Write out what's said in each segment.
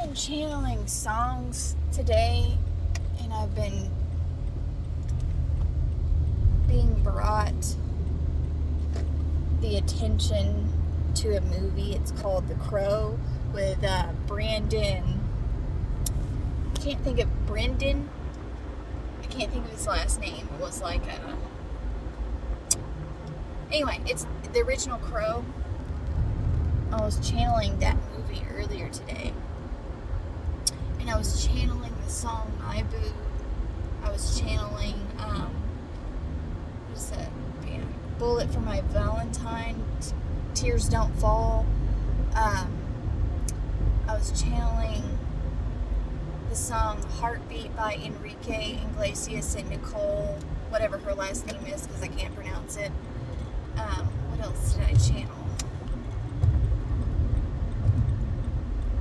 been channeling songs today, and I've been being brought the attention to a movie. It's called The Crow with Brandon. I can't think of Brendan. I can't think of his last name. It was like anyway, it's the original Crow. I was channeling that movie earlier today. And I was channeling the song My Boo. I was channeling, what's that? Bullet for My Valentine, Tears Don't Fall. I was channeling the song Heartbeat by Enrique Iglesias and Nicole, whatever her last name is, because I can't pronounce it. What else did I channel?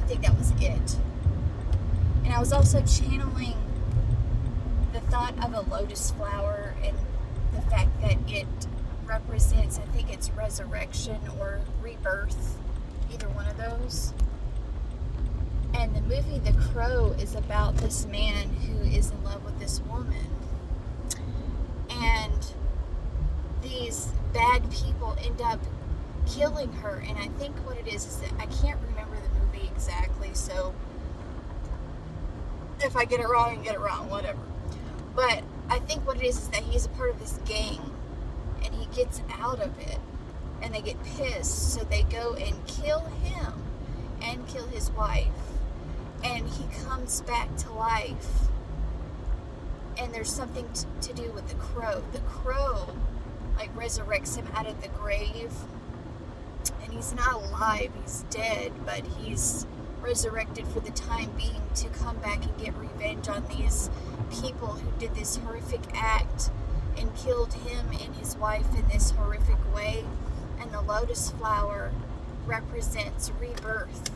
I think that was it. And I was also channeling the thought of a lotus flower and the fact that it represents, I think it's resurrection or rebirth, either one of those. And the movie The Crow is about this man who is in love with this woman. And these bad people end up killing her. And I think what it is that I can't remember the movie exactly, so if I get it wrong, I get it wrong, whatever. But I think what it is that he's a part of this gang, and he gets out of it, and they get pissed, so they go and kill him and kill his wife, and he comes back to life. And there's something to do with the crow. The crow like resurrects him out of the grave, and he's not alive, he's dead, but he's resurrected for the time being to come back and get revenge on these people who did this horrific act and killed him and his wife in this horrific way. And the lotus flower represents rebirth.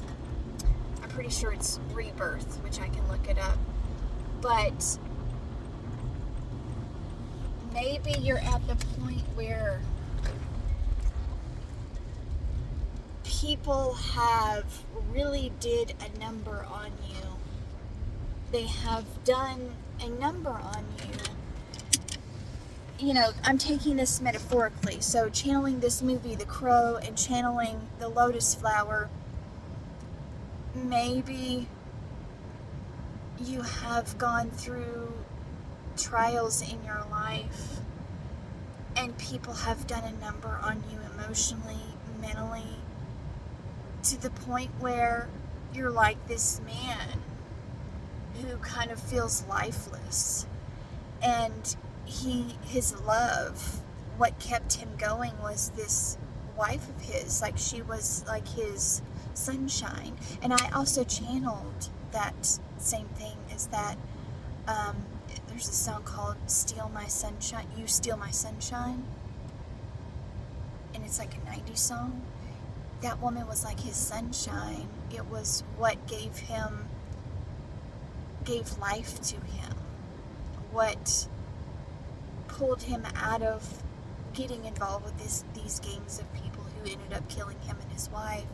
I'm pretty sure it's rebirth, which I can look it up. But maybe you're at the point where people have really did a number on you. They have done a number on you. You know, I'm taking this metaphorically. So channeling this movie, The Crow, and channeling the lotus flower, maybe you have gone through trials in your life and people have done a number on you emotionally, mentally, to the point where you're like this man who kind of feels lifeless. And his love, what kept him going was this wife of his. Like, she was like his sunshine. And I also channeled that same thing, is that there's a song called Steal My Sunshine, You Steal My Sunshine, and it's like a 90s song. That woman was like his sunshine. It was what gave life to him, what pulled him out of getting involved with these gangs of people who ended up killing him and his wife.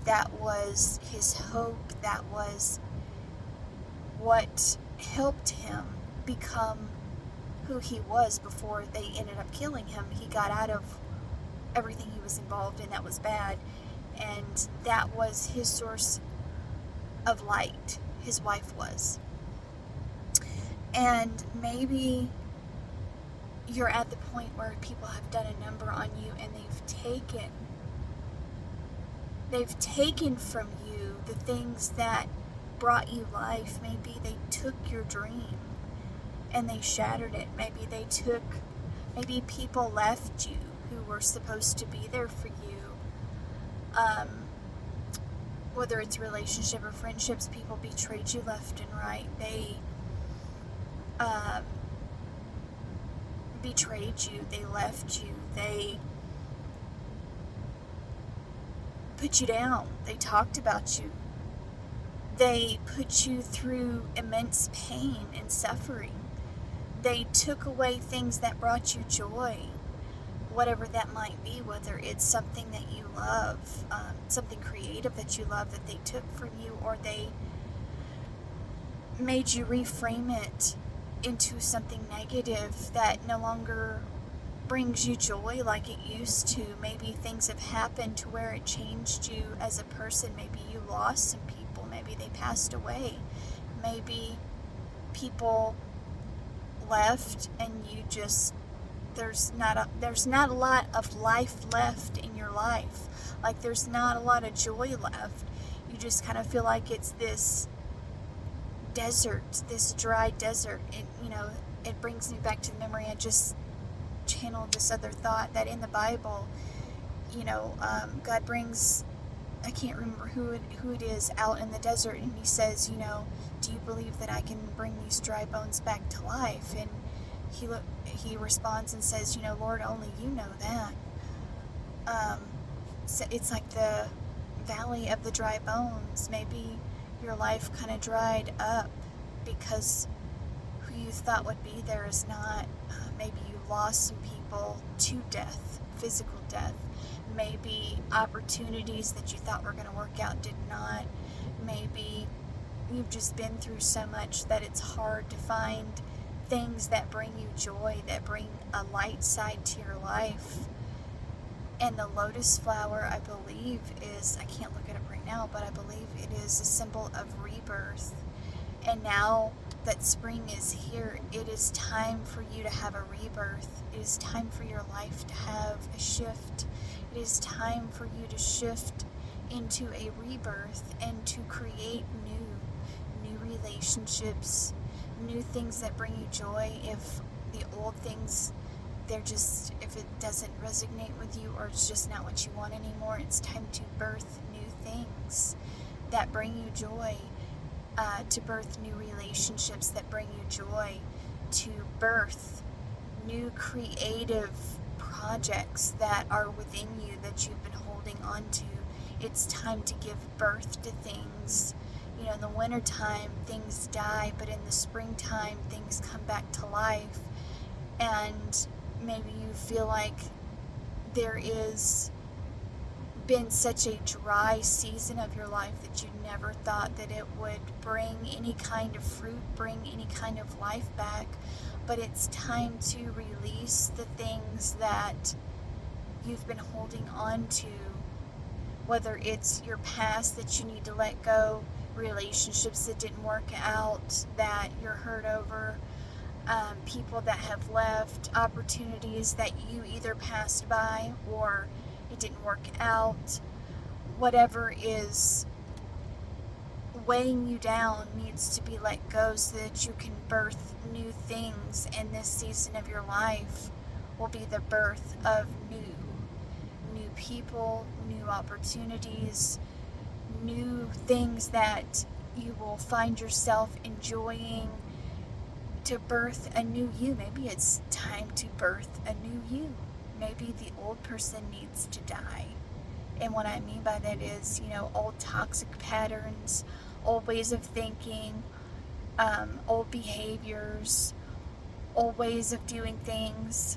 That was his hope. That was what helped him become who he was before they ended up killing him. He got out of everything he was involved in that was bad, and that was his source of light. His wife was. And maybe you're at the point where people have done a number on you, and they've taken from you the things that brought you life. Maybe they took your dream and they shattered it. Maybe people left you who were supposed to be there for you. Whether it's relationship or friendships, people betrayed you left and right. They betrayed you. They left you. They put you down. They talked about you. They put you through immense pain and suffering. They took away things that brought you joy, whatever that might be, whether it's something that you love, something creative that you love that they took from you, or they made you reframe it into something negative that no longer brings you joy like it used to. Maybe things have happened to where it changed you as a person. Maybe you lost some people. Maybe they passed away. Maybe people left and you just, there's not a lot of life left in your life. Like there's not a lot of joy left. You just kind of feel like it's this desert, this dry desert. It brings me back to the memory. I just channeled this other thought that in the Bible, God brings, I can't remember who it is, out in the desert, and he says, do you believe that I can bring these dry bones back to life? And he responds and says, Lord, only you know that. So it's like the valley of the dry bones. Maybe your life kind of dried up because who you thought would be there is not. Maybe you lost some people to death, physical death. Maybe opportunities that you thought were going to work out did not. Maybe you've just been through so much that it's hard to find things that bring you joy, that bring a light side to your life. And the lotus flower, I believe, is, I can't look it up right now, but I believe it is a symbol of rebirth. And now that spring is here, it is time for you to have a rebirth. It is time for your life to have a shift. It is time for you to shift into a rebirth and to create new relationships, new things that bring you joy. If the old things, if it doesn't resonate with you, or it's just not what you want anymore, it's time to birth new things that bring you joy, to birth new relationships that bring you joy, to birth new creative projects that are within you that you've been holding on to. It's time to give birth to things. In the wintertime, things die, but in the springtime, things come back to life. And maybe you feel like there is been such a dry season of your life that you never thought that it would bring any kind of fruit, bring any kind of life back. But it's time to release the things that you've been holding on to, whether it's your past that you need to let go, relationships that didn't work out that you're hurt over, people that have left, opportunities that you either passed by or it didn't work out. Whatever is weighing you down needs to be let go so that you can birth new things, and this season of your life will be the birth of new people, new opportunities, new things that you will find yourself enjoying, to birth a new you. Maybe it's time to birth a new you. Maybe the old person needs to die. And what I mean by that is, old toxic patterns, old ways of thinking, old behaviors, old ways of doing things,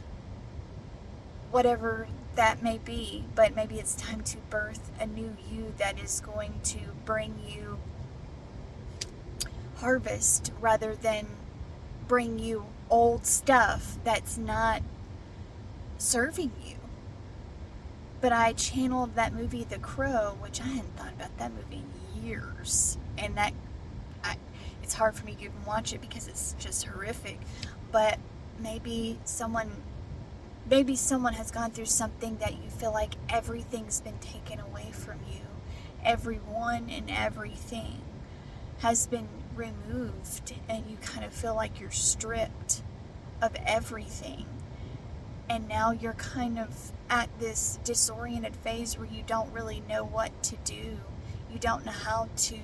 whatever that may be. But maybe it's time to birth a new you that is going to bring you harvest rather than bring you old stuff that's not serving you. But I channeled that movie The Crow, which I hadn't thought about that movie in years, and it's hard for me to even watch it because it's just horrific. But maybe someone has gone through something that you feel like everything's been taken away from you. Everyone and everything has been removed, and you kind of feel like you're stripped of everything. And now you're kind of at this disoriented phase where you don't really know what to do. You don't know how to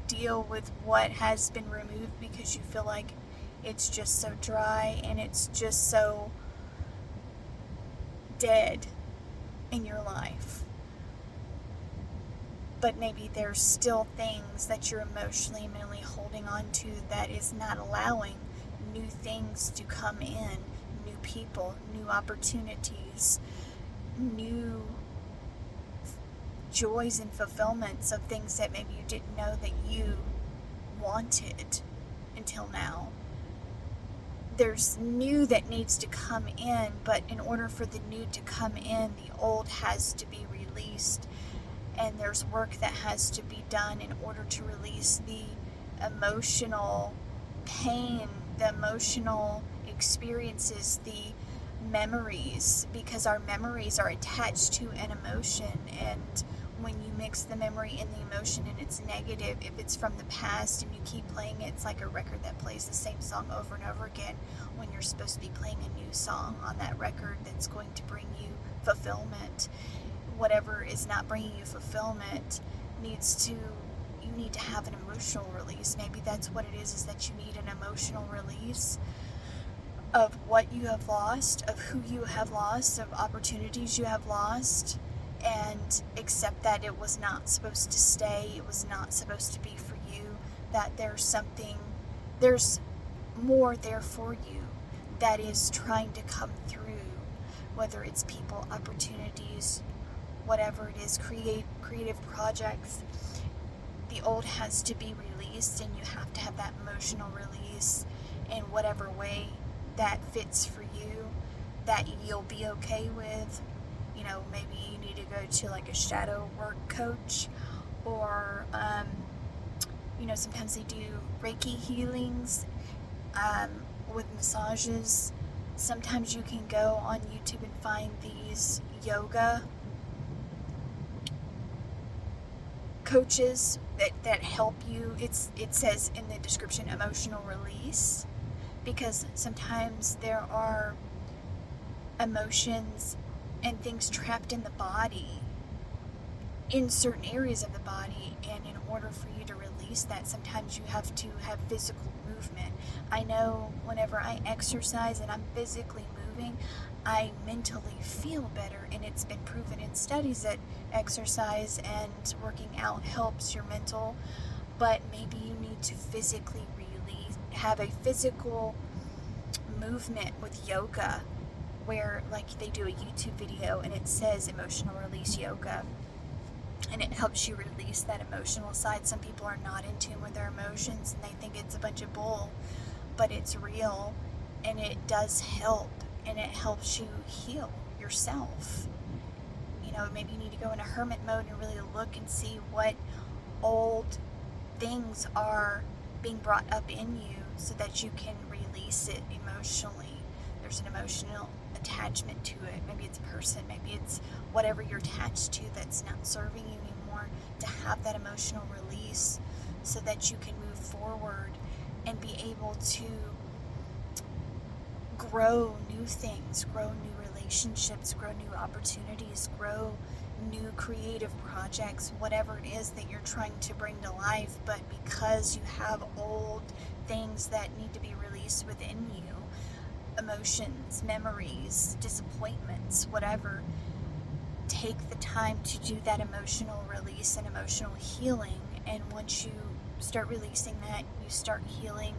deal with what has been removed because you feel like it's just so dry and it's just so dead in your life. But maybe there's still things that you're emotionally and mentally holding on to that is not allowing new things to come in, new people, new opportunities, new joys and fulfillments of things that maybe you didn't know that you wanted. until now. There's new that needs to come in, but in order for the new to come in, the old has to be released, and there's work that has to be done in order to release the emotional pain, the emotional experiences, the memories, because our memories are attached to an emotion, and when you mix the memory and the emotion and it's negative, if it's from the past and you keep playing it, it's like a record that plays the same song over and over again when you're supposed to be playing a new song on that record that's going to bring you fulfillment. Whatever is not bringing you fulfillment you need to have an emotional release. Maybe that's what it is that you need an emotional release of what you have lost, of who you have lost, of opportunities you have lost, and accept that it was not supposed to stay, it was not supposed to be for you, that there's more there for you that is trying to come through, whether it's people, opportunities, whatever it is, creative projects. The old has to be released, and you have to have that emotional release in whatever way that fits for you, that you'll be okay with. You know, maybe you need to go to like a shadow work coach, or sometimes they do Reiki healings with massages. Sometimes you can go on YouTube and find these yoga coaches that help you. It says in the description, emotional release, because sometimes there are emotions and things trapped in the body, in certain areas of the body, and in order for you to release that, sometimes you have to have physical movement. I know whenever I exercise and I'm physically moving, I mentally feel better, and it's been proven in studies that exercise and working out helps your mental, but maybe you need to physically release, have a physical movement with yoga, where like they do a YouTube video and it says emotional release yoga, and it helps you release that emotional side. Some people are not in tune with their emotions and they think it's a bunch of bull, but it's real, and it does help, and it helps you heal yourself. Maybe you need to go in a hermit mode and really look and see what old things are being brought up in you so that you can release it emotionally. There's an emotional attachment to it. Maybe it's a person, maybe it's whatever you're attached to that's not serving you anymore, to have that emotional release so that you can move forward and be able to grow new things, grow new relationships, grow new opportunities, grow new creative projects, whatever it is that you're trying to bring to life. But because you have old things that need to be released within you, emotions, memories, disappointments, whatever, take the time to do that emotional release and emotional healing. And once you start releasing that, you start healing,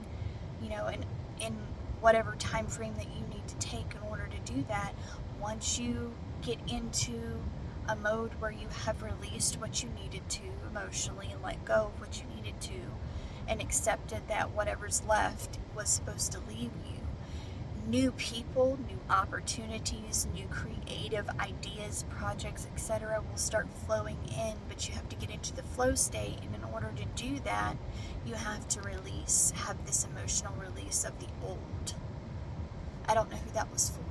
in whatever time frame that you need to take in order to do that. Once you get into a mode where you have released what you needed to emotionally and let go of what you needed to, and accepted that whatever's left was supposed to leave you, new people, new opportunities, new creative ideas, projects, etc. will start flowing in, but you have to get into the flow state, and in order to do that, you have to have this emotional release of the old. I don't know who that was for.